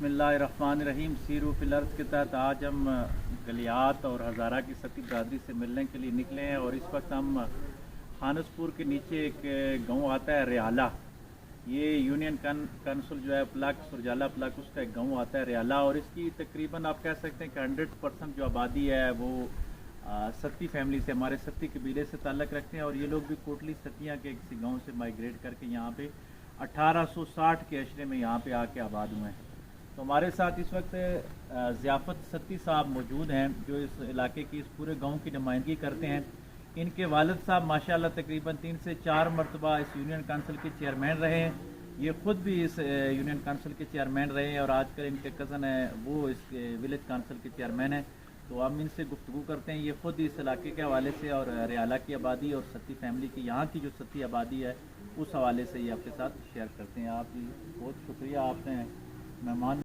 बिस्मिल्लाहिर्रहमानिर्रहीम। सीरू फिल अर्ज़ के तहत आज हम गलियात और हज़ारा की सती बरादरी से मिलने के लिए निकले हैं और इस वक्त हम खानसपुर के नीचे एक गांव आता है रियाला। ये यूनियन काउंसिल जो है प्लाक सुरजाला प्लाक उसका एक गांव आता है रियाला और इसकी तकरीबन आप कह सकते हैं कि 100% जो आबादी है वो सत्ती फैमिली से, हमारे सत्ती कबीले से ताल्लुक़ रखते हैं और ये लोग भी कोटली सतियाँ के किसी गांव से माइग्रेट करके यहाँ पे 1860 के अशरे में यहाँ पे आके आबाद हुए हैं। तो हमारे साथ इस वक्त ज़ियाफ़त सत्ती साहब मौजूद हैं जो इस इलाके की, इस पूरे गांव की नुमाइंदगी करते हैं। इनके वालिद साहब माशाल्लाह तकरीबन 3 से 4 मरतबा इस यूनियन काउंसिल के चेयरमैन रहे हैं। ये ख़ुद भी इस यूनियन काउंसिल के चेयरमैन रहे हैं और आजकल इनके कज़न हैं वो इस विलेज काउंसिल के चेयरमैन हैं। तो हम इनसे गुफ्तगू करते हैं। ये ख़ुद इस इलाके के हवाले से और रियाला की आबादी और सत्ती फैमिली की, यहाँ की जो सत्ती आबादी है उस हवाले से ये आपके साथ शेयर करते हैं। आप बहुत शुक्रिया, आपने मेहमान